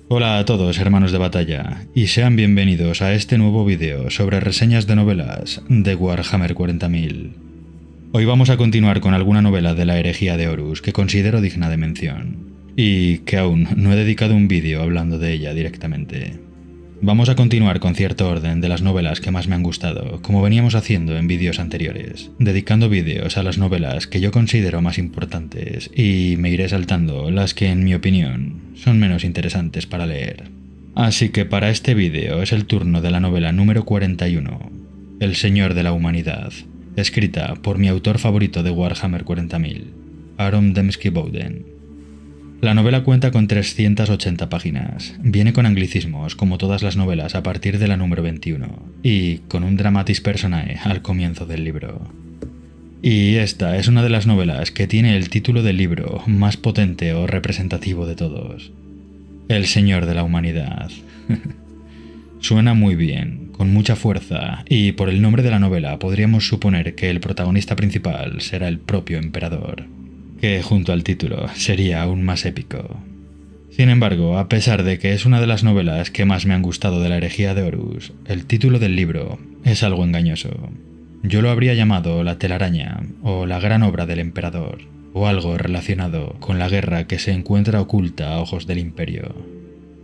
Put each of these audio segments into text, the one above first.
Hola a todos, hermanos de batalla, y sean bienvenidos a este nuevo vídeo sobre reseñas de novelas de Warhammer 40.000. Hoy vamos a continuar con alguna novela de la herejía de Horus que considero digna de mención, y que aún no he dedicado un vídeo hablando de ella directamente. Vamos a continuar con cierto orden de las novelas que más me han gustado, como veníamos haciendo en vídeos anteriores, dedicando vídeos a las novelas que yo considero más importantes y me iré saltando las que en mi opinión son menos interesantes para leer. Así que para este vídeo es el turno de la novela número 41, El Señor de la Humanidad, escrita por mi autor favorito de Warhammer 40.000, Aron Dembski-Bowden. La novela cuenta con 380 páginas, viene con anglicismos como todas las novelas a partir de la número 21, y con un dramatis personae al comienzo del libro. Y esta es una de las novelas que tiene el título del libro más potente o representativo de todos: El Señor de la Humanidad. Suena muy bien, con mucha fuerza, y por el nombre de la novela podríamos suponer que el protagonista principal será el propio emperador, que junto al título sería aún más épico. Sin embargo, a pesar de que es una de las novelas que más me han gustado de la herejía de Horus, el título del libro es algo engañoso. Yo lo habría llamado La telaraña, o La gran obra del emperador, o algo relacionado con la guerra que se encuentra oculta a ojos del imperio.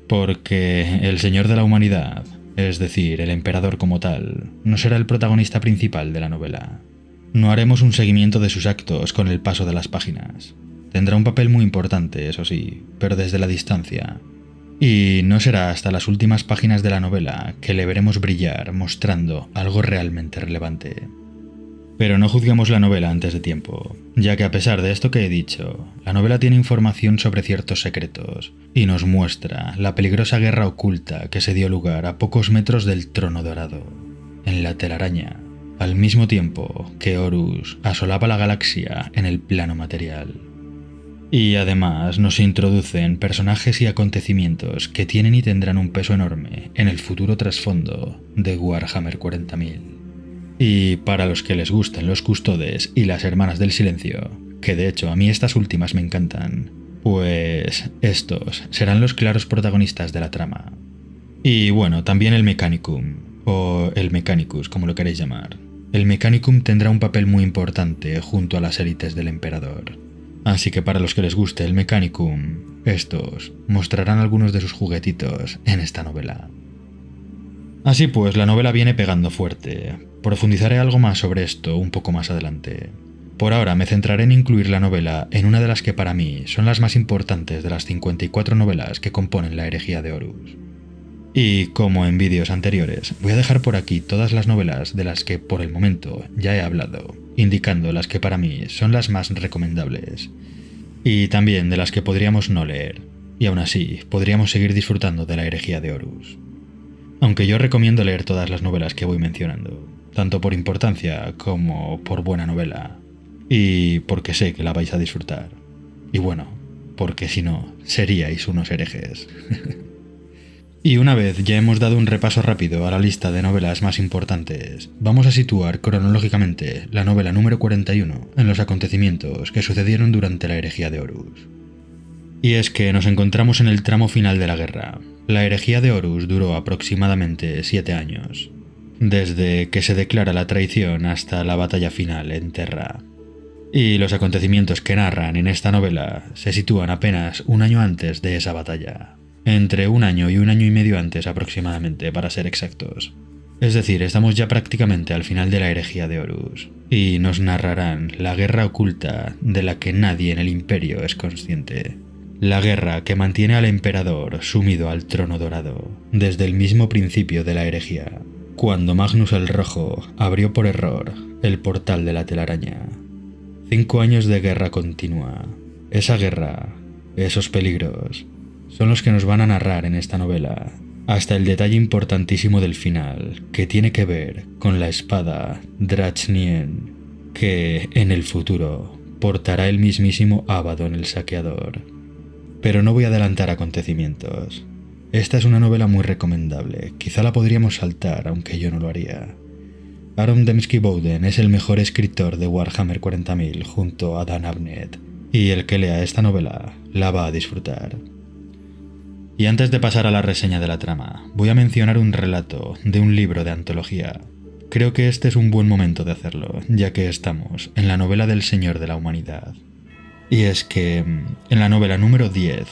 Porque el Señor de la Humanidad, es decir, el emperador como tal, no será el protagonista principal de la novela. No haremos un seguimiento de sus actos con el paso de las páginas. Tendrá un papel muy importante, eso sí, pero desde la distancia. Y no será hasta las últimas páginas de la novela que le veremos brillar mostrando algo realmente relevante. Pero no juzguemos la novela antes de tiempo, ya que a pesar de esto que he dicho, la novela tiene información sobre ciertos secretos y nos muestra la peligrosa guerra oculta que se dio lugar a pocos metros del Trono Dorado, en la telaraña, al mismo tiempo que Horus asolaba la galaxia en el plano material. Y además nos introducen personajes y acontecimientos que tienen y tendrán un peso enorme en el futuro trasfondo de Warhammer 40.000. Y para los que les gusten los Custodes y las Hermanas del Silencio, que de hecho a mí estas últimas me encantan, pues estos serán los claros protagonistas de la trama. Y bueno, también el Mechanicum, o el Mechanicus, como lo queréis llamar. El Mechanicum tendrá un papel muy importante junto a las élites del emperador. Así que para los que les guste el Mechanicum, estos mostrarán algunos de sus juguetitos en esta novela. Así pues, la novela viene pegando fuerte. Profundizaré algo más sobre esto un poco más adelante. Por ahora me centraré en incluir la novela en una de las que para mí son las más importantes de las 54 novelas que componen la herejía de Horus. Y como en vídeos anteriores, voy a dejar por aquí todas las novelas de las que por el momento ya he hablado, indicando las que para mí son las más recomendables, y también de las que podríamos no leer, y aún así podríamos seguir disfrutando de la herejía de Horus. Aunque yo recomiendo leer todas las novelas que voy mencionando, tanto por importancia como por buena novela, y porque sé que la vais a disfrutar, y bueno, porque si no, seríais unos herejes. Y una vez ya hemos dado un repaso rápido a la lista de novelas más importantes, vamos a situar cronológicamente la novela número 41 en los acontecimientos que sucedieron durante la herejía de Horus. Y es que nos encontramos en el tramo final de la guerra. La herejía de Horus duró aproximadamente 7 años, desde que se declara la traición hasta la batalla final en Terra. Y los acontecimientos que narran en esta novela se sitúan apenas un año antes de esa batalla. Entre un año y un año y medio antes aproximadamente, para ser exactos. Es decir, estamos ya prácticamente al final de la herejía de Horus, y nos narrarán la guerra oculta de la que nadie en el imperio es consciente. La guerra que mantiene al emperador sumido al trono dorado, desde el mismo principio de la herejía, cuando Magnus el Rojo abrió por error el portal de la telaraña. 5 años de guerra continua. Esa guerra, esos peligros, son los que nos van a narrar en esta novela, hasta el detalle importantísimo del final, que tiene que ver con la espada Drachnien, que en el futuro portará el mismísimo Abaddon el Saqueador. Pero no voy a adelantar acontecimientos. Esta es una novela muy recomendable, quizá la podríamos saltar, aunque yo no lo haría. Aron Dembski-Bowden es el mejor escritor de Warhammer 40.000 junto a Dan Abnett, y el que lea esta novela la va a disfrutar. Y antes de pasar a la reseña de la trama, voy a mencionar un relato de un libro de antología. Creo que este es un buen momento de hacerlo, ya que estamos en la novela del Señor de la Humanidad. Y es que, en la novela número 10,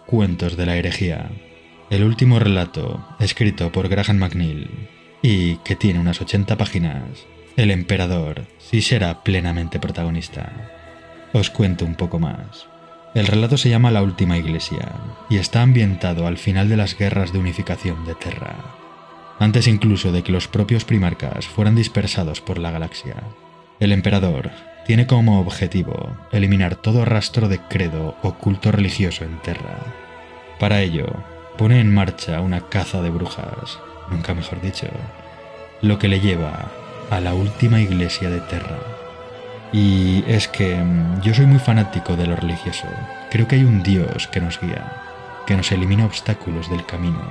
Cuentos de la Herejía, el último relato, escrito por Graham McNeill, y que tiene unas 80 páginas, el emperador sí será plenamente protagonista. Os cuento un poco más. El relato se llama La Última Iglesia, y está ambientado al final de las guerras de unificación de Terra, antes incluso de que los propios primarcas fueran dispersados por la galaxia. El emperador tiene como objetivo eliminar todo rastro de credo o culto religioso en Terra. Para ello, pone en marcha una caza de brujas, nunca mejor dicho, lo que le lleva a la última iglesia de Terra. Y es que yo soy muy fanático de lo religioso. Creo que hay un Dios que nos guía, que nos elimina obstáculos del camino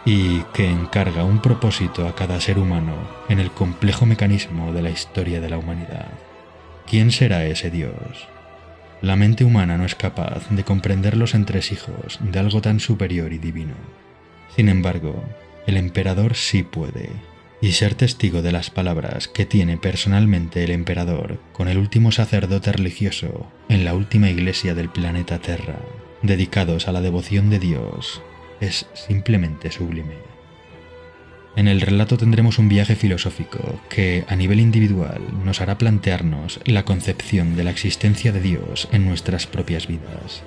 y que encarga un propósito a cada ser humano en el complejo mecanismo de la historia de la humanidad. ¿Quién será ese Dios? La mente humana no es capaz de comprender los entresijos de algo tan superior y divino. Sin embargo, el emperador sí puede, y ser testigo de las palabras que tiene personalmente el emperador con el último sacerdote religioso en la última iglesia del planeta Terra, dedicados a la devoción de Dios, es simplemente sublime. En el relato tendremos un viaje filosófico que, a nivel individual, nos hará plantearnos la concepción de la existencia de Dios en nuestras propias vidas,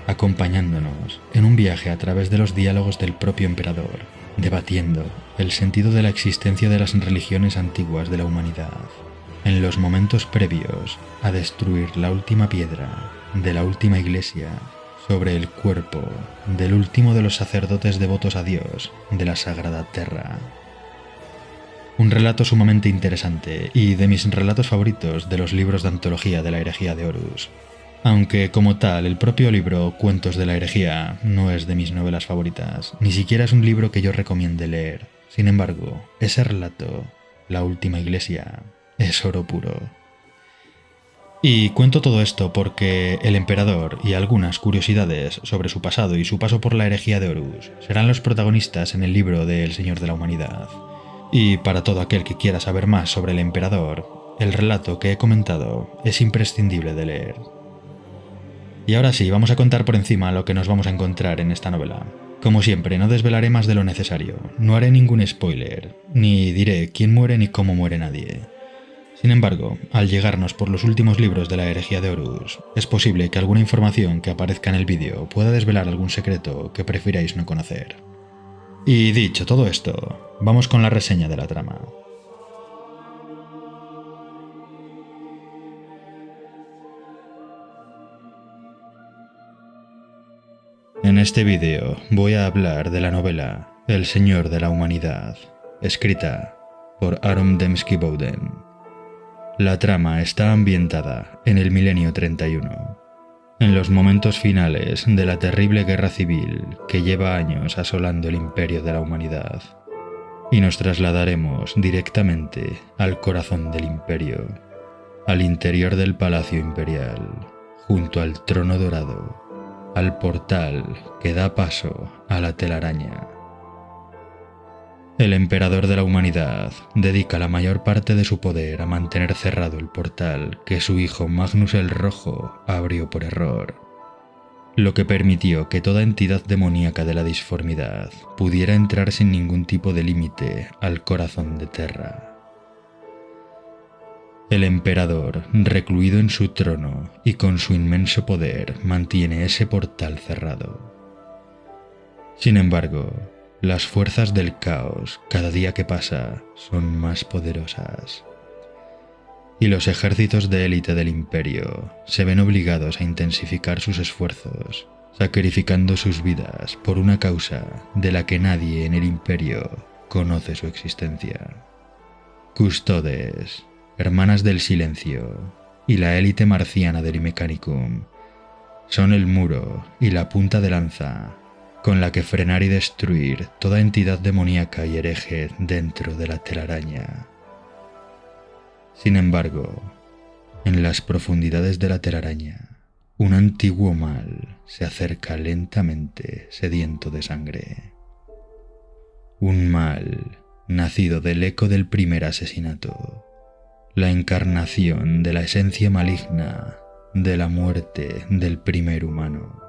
acompañándonos en un viaje a través de los diálogos del propio emperador, debatiendo el sentido de la existencia de las religiones antiguas de la humanidad, en los momentos previos a destruir la última piedra de la última iglesia sobre el cuerpo del último de los sacerdotes devotos a Dios de la Sagrada Terra. Un relato sumamente interesante y de mis relatos favoritos de los libros de antología de la herejía de Horus. Aunque como tal, el propio libro Cuentos de la Herejía no es de mis novelas favoritas, ni siquiera es un libro que yo recomiende leer. Sin embargo, ese relato, La Última Iglesia, es oro puro. Y cuento todo esto porque el emperador y algunas curiosidades sobre su pasado y su paso por la herejía de Horus serán los protagonistas en el libro de El Señor de la Humanidad. Y para todo aquel que quiera saber más sobre el emperador, el relato que he comentado es imprescindible de leer. Y ahora sí, vamos a contar por encima lo que nos vamos a encontrar en esta novela. Como siempre, no desvelaré más de lo necesario, no haré ningún spoiler, ni diré quién muere ni cómo muere nadie. Sin embargo, al llegarnos por los últimos libros de la herejía de Horus, es posible que alguna información que aparezca en el vídeo pueda desvelar algún secreto que prefiráis no conocer. Y dicho todo esto, vamos con la reseña de la trama. En este vídeo voy a hablar de la novela El Señor de la Humanidad, escrita por Aron Dembski-Bowden. La trama está ambientada en el milenio 31, en los momentos finales de la terrible guerra civil que lleva años asolando el imperio de la humanidad, y nos trasladaremos directamente al corazón del imperio, al interior del palacio imperial, junto al trono dorado, al portal que da paso a la telaraña. El emperador de la humanidad dedica la mayor parte de su poder a mantener cerrado el portal que su hijo Magnus el Rojo abrió por error, lo que permitió que toda entidad demoníaca de la disformidad pudiera entrar sin ningún tipo de límite al corazón de Terra. El emperador, recluido en su trono y con su inmenso poder, mantiene ese portal cerrado. Sin embargo, las fuerzas del caos, cada día que pasa, son más poderosas. Y los ejércitos de élite del imperio se ven obligados a intensificar sus esfuerzos, sacrificando sus vidas por una causa de la que nadie en el imperio conoce su existencia. Custodes, Hermanas del Silencio y la élite marciana del Mechanicum son el muro y la punta de lanza con la que frenar y destruir toda entidad demoníaca y hereje dentro de la telaraña. Sin embargo, en las profundidades de la telaraña, un antiguo mal se acerca lentamente, sediento de sangre. Un mal nacido del eco del primer asesinato, la encarnación de la esencia maligna de la muerte del primer humano.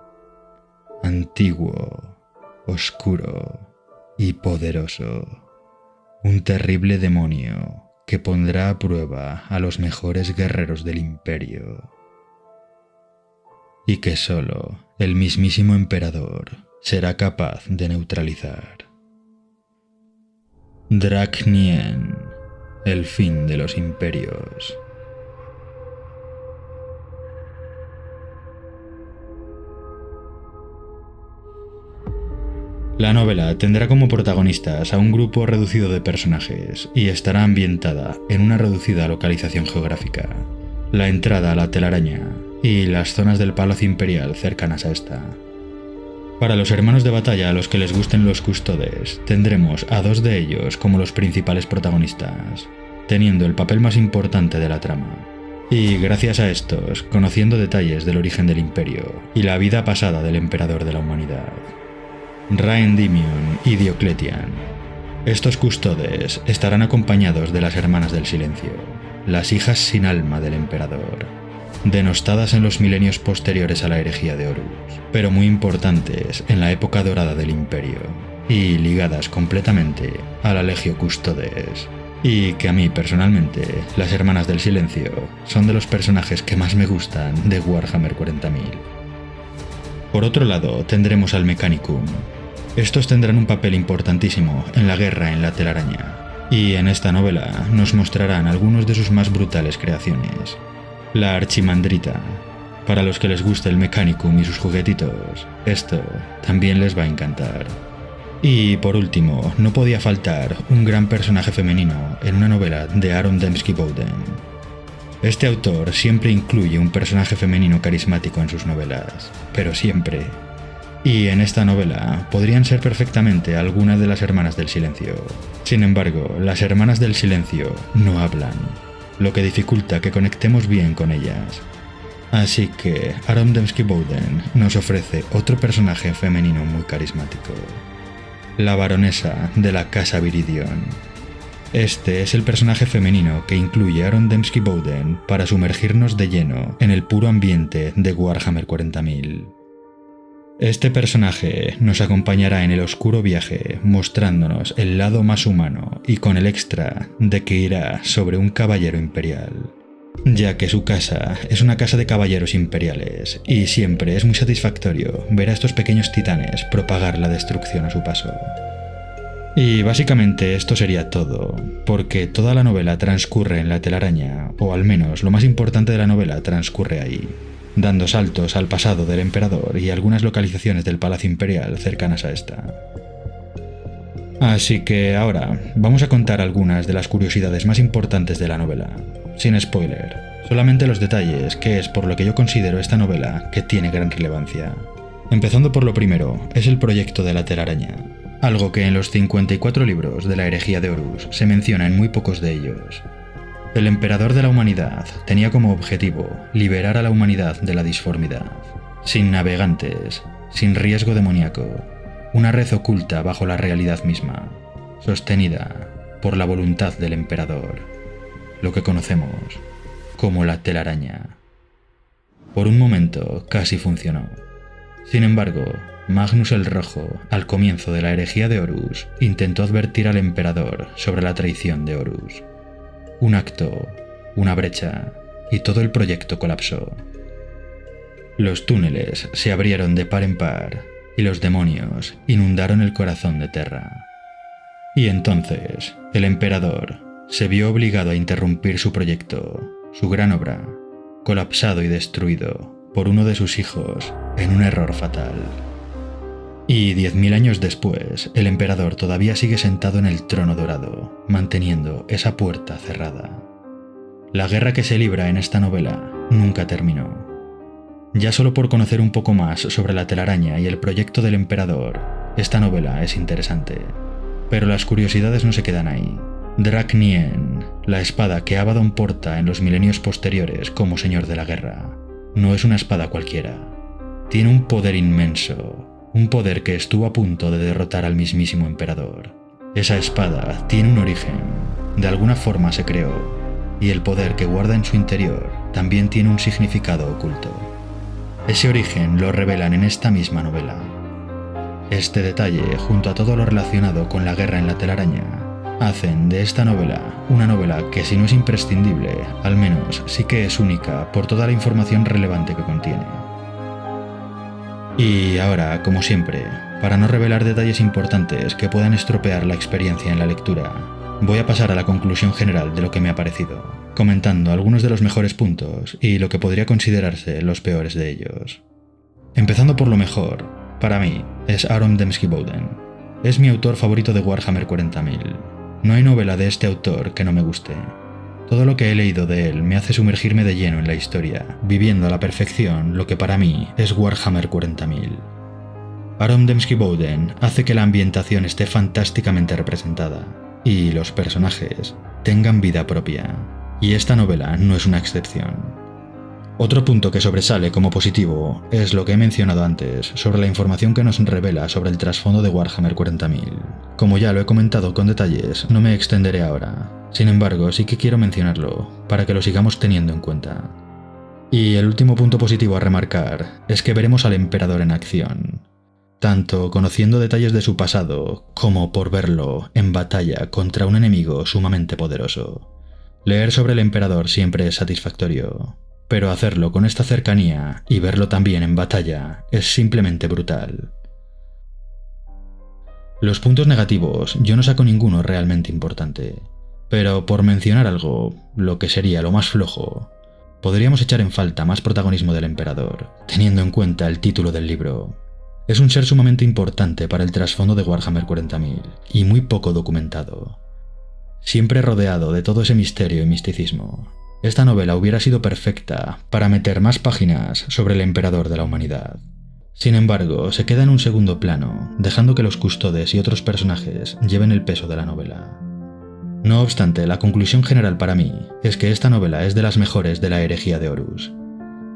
Antiguo, oscuro y poderoso. Un terrible demonio que pondrá a prueba a los mejores guerreros del imperio. Y que solo el mismísimo emperador será capaz de neutralizar. Draknien, el fin de los imperios. La novela tendrá como protagonistas a un grupo reducido de personajes y estará ambientada en una reducida localización geográfica, la entrada a la telaraña y las zonas del Palacio Imperial cercanas a esta. Para los hermanos de batalla a los que les gusten los custodes, tendremos a 2 de ellos como los principales protagonistas, teniendo el papel más importante de la trama. Y gracias a estos, conociendo detalles del origen del imperio y la vida pasada del emperador de la humanidad. Raendymion y Diocletian. Estos custodes estarán acompañados de las Hermanas del Silencio, las hijas sin alma del emperador, denostadas en los milenios posteriores a la herejía de Horus, pero muy importantes en la época dorada del imperio, y ligadas completamente a la Legio Custodes. Y que a mí personalmente, las Hermanas del Silencio son de los personajes que más me gustan de Warhammer 40.000. Por otro lado, tendremos al Mechanicum. Estos tendrán un papel importantísimo en la guerra en la telaraña, y en esta novela nos mostrarán algunos de sus más brutales creaciones. La Archimandrita. Para los que les guste el Mechanicum y sus juguetitos, esto también les va a encantar. Y por último, no podía faltar un gran personaje femenino en una novela de Aaron Dembski-Bowden. Este autor siempre incluye un personaje femenino carismático en sus novelas, pero siempre. Y en esta novela podrían ser perfectamente algunas de las Hermanas del Silencio. Sin embargo, las Hermanas del Silencio no hablan, lo que dificulta que conectemos bien con ellas. Así que Aaron Dembski-Bowden nos ofrece otro personaje femenino muy carismático. La baronesa de la Casa Viridion. Este es el personaje femenino que incluye Aaron Dembski-Bowden para sumergirnos de lleno en el puro ambiente de Warhammer 40.000. Este personaje nos acompañará en el oscuro viaje, mostrándonos el lado más humano y con el extra de que irá sobre un caballero imperial, ya que su casa es una casa de caballeros imperiales y siempre es muy satisfactorio ver a estos pequeños titanes propagar la destrucción a su paso. Y básicamente esto sería todo, porque toda la novela transcurre en la telaraña, o al menos lo más importante de la novela transcurre ahí, dando saltos al pasado del emperador y algunas localizaciones del Palacio Imperial cercanas a esta. Así que ahora vamos a contar algunas de las curiosidades más importantes de la novela, sin spoiler, solamente los detalles, que es por lo que yo considero esta novela que tiene gran relevancia. Empezando por lo primero, es el proyecto de la telaraña. Algo que en los 54 libros de la herejía de Horus se menciona en muy pocos de ellos. El emperador de la humanidad tenía como objetivo liberar a la humanidad de la disformidad, sin navegantes, sin riesgo demoníaco, una red oculta bajo la realidad misma, sostenida por la voluntad del emperador, lo que conocemos como la telaraña. Por un momento casi funcionó. Sin embargo, Magnus el Rojo, al comienzo de la herejía de Horus, intentó advertir al emperador sobre la traición de Horus. Un acto, una brecha, y todo el proyecto colapsó. Los túneles se abrieron de par en par, y los demonios inundaron el corazón de Terra. Y entonces, el emperador se vio obligado a interrumpir su proyecto, su gran obra, colapsado y destruido por uno de sus hijos en un error fatal. Y 10.000 años después, el emperador todavía sigue sentado en el trono dorado, manteniendo esa puerta cerrada. La guerra que se libra en esta novela nunca terminó. Ya solo por conocer un poco más sobre la telaraña y el proyecto del emperador, esta novela es interesante. Pero las curiosidades no se quedan ahí. Draknien, la espada que Abaddon porta en los milenios posteriores como señor de la guerra, no es una espada cualquiera. Tiene un poder inmenso, un poder que estuvo a punto de derrotar al mismísimo emperador. Esa espada tiene un origen, de alguna forma se creó, y el poder que guarda en su interior también tiene un significado oculto. Ese origen lo revelan en esta misma novela. Este detalle, junto a todo lo relacionado con la guerra en la telaraña, hacen de esta novela una novela que, si no es imprescindible, al menos sí que es única por toda la información relevante que contiene. Y ahora, como siempre, para no revelar detalles importantes que puedan estropear la experiencia en la lectura, voy a pasar a la conclusión general de lo que me ha parecido, comentando algunos de los mejores puntos y lo que podría considerarse los peores de ellos. Empezando por lo mejor, para mí, es Aaron Dembski-Bowden. Es mi autor favorito de Warhammer 40.000. No hay novela de este autor que no me guste. Todo lo que he leído de él me hace sumergirme de lleno en la historia, viviendo a la perfección lo que para mí es Warhammer 40.000. Aaron Dembski-Bowden hace que la ambientación esté fantásticamente representada, y los personajes tengan vida propia, y esta novela no es una excepción. Otro punto que sobresale como positivo es lo que he mencionado antes sobre la información que nos revela sobre el trasfondo de Warhammer 40.000. Como ya lo he comentado con detalles, no me extenderé ahora. Sin embargo, sí que quiero mencionarlo, para que lo sigamos teniendo en cuenta. Y el último punto positivo a remarcar es que veremos al emperador en acción, tanto conociendo detalles de su pasado, como por verlo en batalla contra un enemigo sumamente poderoso. Leer sobre el emperador siempre es satisfactorio, pero hacerlo con esta cercanía y verlo también en batalla es simplemente brutal. Los puntos negativos, yo no saco ninguno realmente importante. Pero por mencionar algo, lo que sería lo más flojo, podríamos echar en falta más protagonismo del emperador, teniendo en cuenta el título del libro. Es un ser sumamente importante para el trasfondo de Warhammer 40.000 y muy poco documentado. Siempre rodeado de todo ese misterio y misticismo, esta novela hubiera sido perfecta para meter más páginas sobre el emperador de la humanidad. Sin embargo, se queda en un segundo plano, dejando que los custodes y otros personajes lleven el peso de la novela. No obstante, la conclusión general para mí es que esta novela es de las mejores de la herejía de Horus.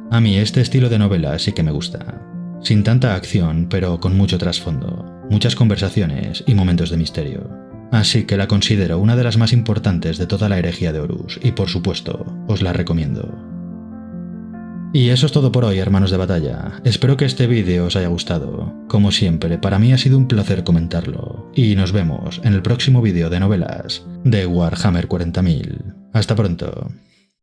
A mí este estilo de novela sí que me gusta. Sin tanta acción, pero con mucho trasfondo, muchas conversaciones y momentos de misterio. Así que la considero una de las más importantes de toda la herejía de Horus y, por supuesto, os la recomiendo. Y eso es todo por hoy, hermanos de batalla. Espero que este vídeo os haya gustado. Como siempre, para mí ha sido un placer comentarlo. Y nos vemos en el próximo vídeo de novelas de Warhammer 40.000. Hasta pronto.